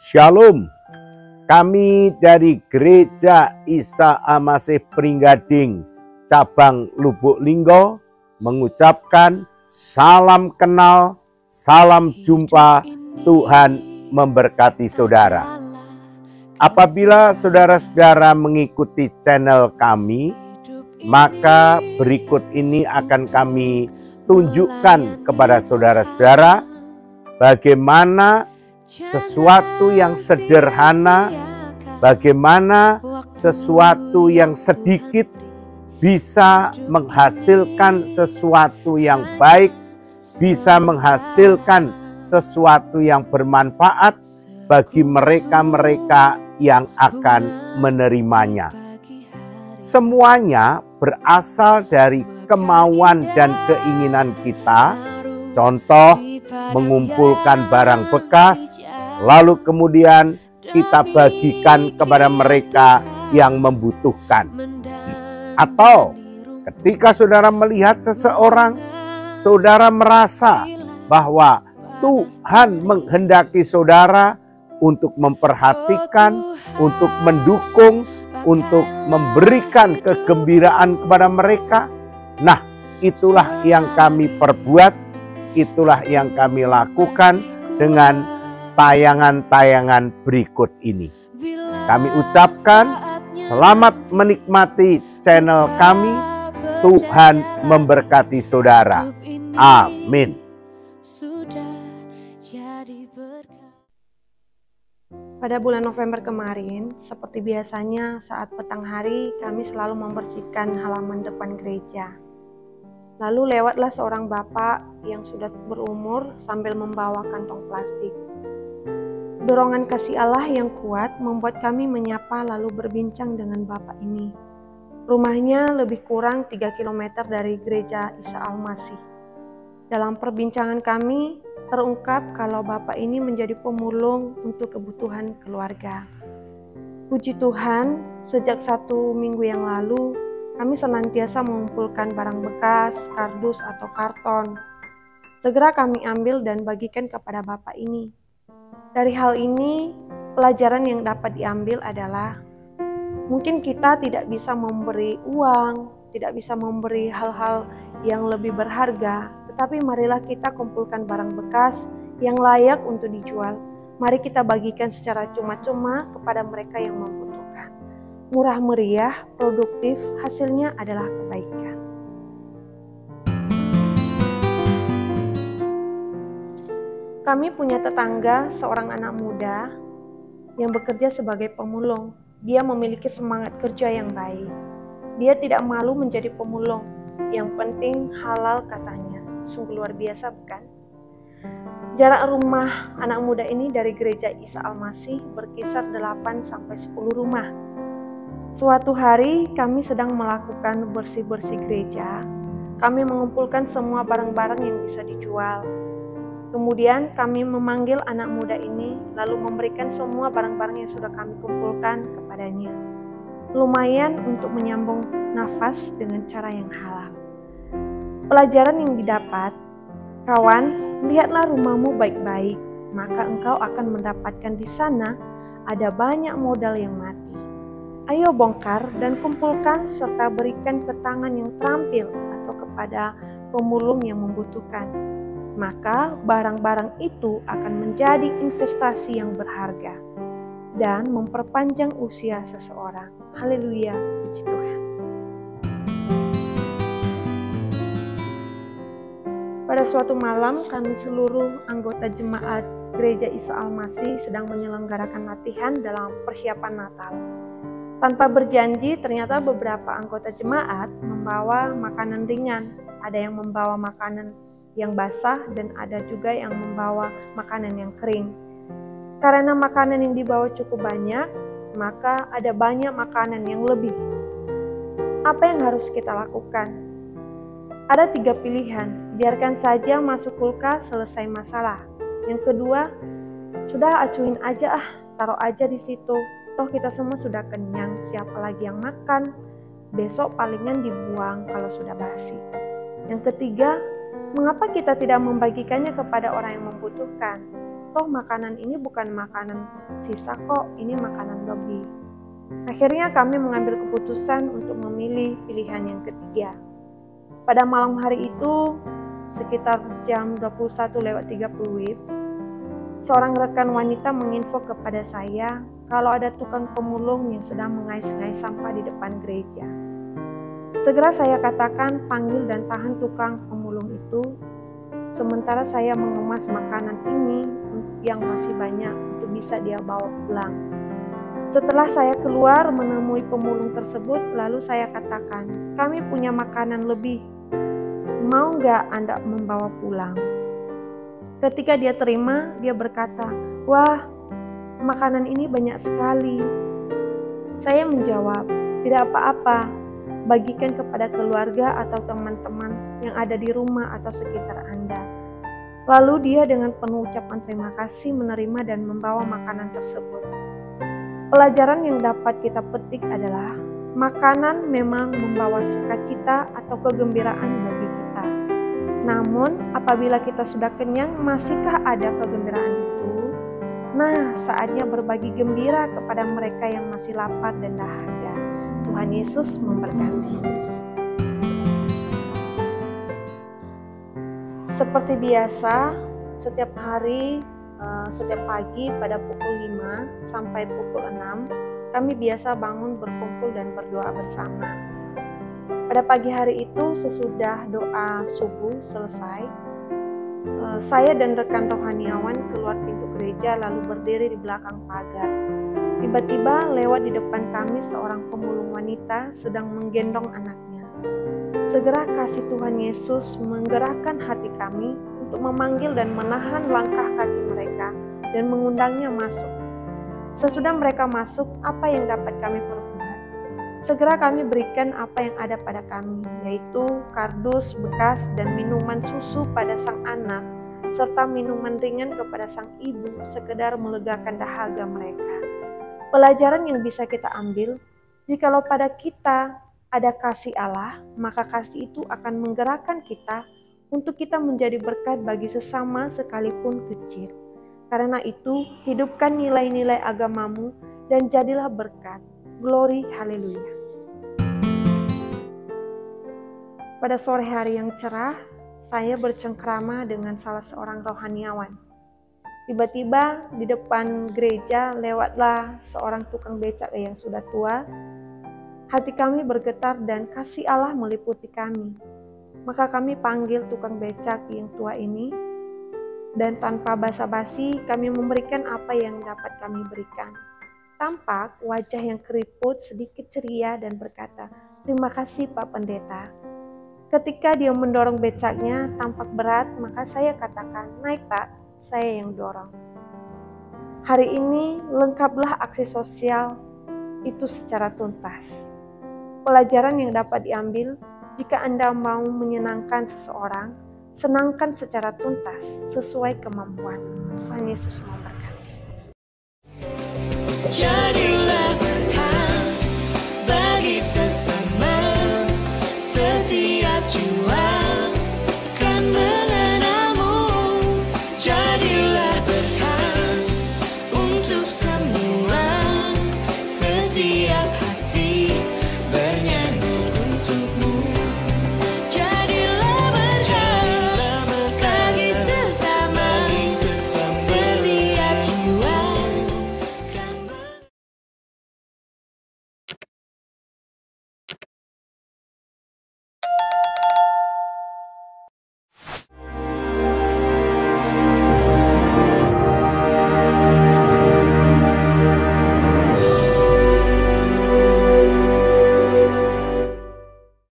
Shalom, kami dari Gereja Isa Al-Masih Pringgading Cabang Lubuk Linggo mengucapkan salam kenal, salam jumpa, Tuhan memberkati saudara. Apabila saudara-saudara mengikuti channel kami, maka berikut ini akan kami tunjukkan kepada saudara-saudara bagaimana sesuatu yang sederhana, bagaimana sesuatu yang sedikit bisa menghasilkan sesuatu yang baik, bisa menghasilkan sesuatu yang bermanfaat bagi mereka-mereka yang akan menerimanya. Semuanya berasal dari kemauan dan keinginan kita. Contoh, mengumpulkan barang bekas, lalu kemudian kita bagikan kepada mereka yang membutuhkan. Atau ketika saudara melihat seseorang, saudara merasa bahwa Tuhan menghendaki saudara untuk memperhatikan, untuk mendukung, untuk memberikan kegembiraan kepada mereka. Nah, itulah yang kami perbuat. Itulah yang kami lakukan dengan tayangan-tayangan berikut ini. Kami ucapkan selamat menikmati channel kami. Tuhan memberkati saudara. Amin. Pada bulan November kemarin, seperti biasanya saat petang hari kami selalu membersihkan halaman depan gereja. Lalu lewatlah seorang bapak yang sudah berumur sambil membawa kantong plastik. Dorongan kasih Allah yang kuat membuat kami menyapa lalu berbincang dengan bapak ini. Rumahnya lebih kurang 3 km dari gereja Isa Al-Masih. Dalam perbincangan kami, terungkap kalau bapak ini menjadi pemulung untuk kebutuhan keluarga. Puji Tuhan, sejak 1 minggu yang lalu, kami senantiasa mengumpulkan barang bekas, kardus, atau karton. Segera kami ambil dan bagikan kepada bapak ini. Dari hal ini, pelajaran yang dapat diambil adalah mungkin kita tidak bisa memberi uang, tidak bisa memberi hal-hal yang lebih berharga, tetapi marilah kita kumpulkan barang bekas yang layak untuk dijual. Mari kita bagikan secara cuma-cuma kepada mereka yang membutuhkan. Murah meriah, produktif, hasilnya adalah kebaikan. Kami punya tetangga seorang anak muda yang bekerja sebagai pemulung. Dia memiliki semangat kerja yang baik. Dia tidak malu menjadi pemulung. Yang penting halal katanya. Sungguh luar biasa bukan? Jarak rumah anak muda ini dari gereja Isa Al-Masih berkisar 8-10 rumah. Suatu hari kami sedang melakukan bersih-bersih gereja. Kami mengumpulkan semua barang-barang yang bisa dijual. Kemudian kami memanggil anak muda ini lalu memberikan semua barang-barang yang sudah kami kumpulkan kepadanya. Lumayan untuk menyambung nafas dengan cara yang halal. Pelajaran yang didapat, kawan, lihatlah rumahmu baik-baik, maka engkau akan mendapatkan di sana ada banyak modal yang mati. Ayo bongkar dan kumpulkan serta berikan ke tangan yang terampil atau kepada pemulung yang membutuhkan. Maka barang-barang itu akan menjadi investasi yang berharga dan memperpanjang usia seseorang. Haleluya, puji Tuhan. Pada suatu malam kami seluruh anggota jemaat Gereja Isa Al-Masih sedang menyelenggarakan latihan dalam persiapan Natal. Tanpa berjanji, ternyata beberapa anggota jemaat membawa makanan ringan. Ada yang membawa makanan yang basah dan ada juga yang membawa makanan yang kering. Karena makanan yang dibawa cukup banyak, maka ada banyak makanan yang lebih. Apa yang harus kita lakukan? Ada 3 pilihan. Biarkan saja masuk kulkas, selesai masalah. Yang kedua, sudah acuin aja taruh aja di situ. Toh kita semua sudah kenyang, siapa lagi yang makan? Besok palingan dibuang kalau sudah basi. Yang ketiga, mengapa kita tidak membagikannya kepada orang yang membutuhkan? toh makanan ini bukan makanan sisa kok, ini makanan lebih. Akhirnya kami mengambil keputusan untuk memilih pilihan yang ketiga. Pada malam hari itu, sekitar jam 21:30 WIB, seorang rekan wanita menginfo kepada saya kalau ada tukang pemulung yang sedang mengais-ngais sampah di depan gereja. Segera saya katakan panggil dan tahan tukang pemulung itu, sementara saya mengemas makanan ini yang masih banyak untuk bisa dia bawa pulang. Setelah saya keluar menemui pemulung tersebut, lalu saya katakan, kami punya makanan lebih, mau nggak Anda membawa pulang? Ketika dia terima, dia berkata, wah, makanan ini banyak sekali. Saya menjawab, tidak apa-apa, bagikan kepada keluarga atau teman-teman yang ada di rumah atau sekitar Anda. Lalu dia dengan penuh ucapan terima kasih menerima dan membawa makanan tersebut. Pelajaran yang dapat kita petik adalah, makanan memang membawa sukacita atau kegembiraan bagi kita. Namun, apabila kita sudah kenyang, masihkah ada kegembiraan itu? Nah, saatnya berbagi gembira kepada mereka yang masih lapar dan dahaga. Tuhan Yesus memberkati. Seperti biasa, setiap hari, setiap pagi pada pukul 5 sampai pukul 6, kami biasa bangun berkumpul dan berdoa bersama. Pada pagi hari itu, sesudah doa subuh selesai, saya dan rekan rohaniawan keluar pintu gereja lalu berdiri di belakang pagar. Tiba-tiba lewat di depan kami seorang pemulung wanita sedang menggendong anaknya. Segera kasih Tuhan Yesus menggerakkan hati kami untuk memanggil dan menahan langkah kaki mereka dan mengundangnya masuk. Sesudah mereka masuk, apa yang dapat kami perbuat? Segera kami berikan apa yang ada pada kami, yaitu kardus bekas dan minuman susu pada sang anak, serta minuman ringan kepada sang ibu, sekedar melegakan dahaga mereka. Pelajaran yang bisa kita ambil, jikalau pada kita ada kasih Allah, maka kasih itu akan menggerakkan kita untuk kita menjadi berkat bagi sesama sekalipun kecil. Karena itu, hidupkan nilai-nilai agamamu dan jadilah berkat. Glory, haleluya. Pada sore hari yang cerah, saya bercengkrama dengan salah seorang rohaniawan. Tiba-tiba di depan gereja lewatlah seorang tukang becak yang sudah tua. Hati kami bergetar dan kasih Allah meliputi kami. Maka kami panggil tukang becak yang tua ini, dan tanpa basa-basi kami memberikan apa yang dapat kami berikan. Tampak wajah yang keriput sedikit ceria dan berkata, terima kasih Pak Pendeta. Ketika dia mendorong becaknya tampak berat, maka saya katakan, naik Pak, saya yang dorong. Hari ini lengkaplah aksi sosial itu secara tuntas. Pelajaran yang dapat diambil, jika Anda mau menyenangkan seseorang, senangkan secara tuntas sesuai kemampuan. Tuhan Yesus memberkati.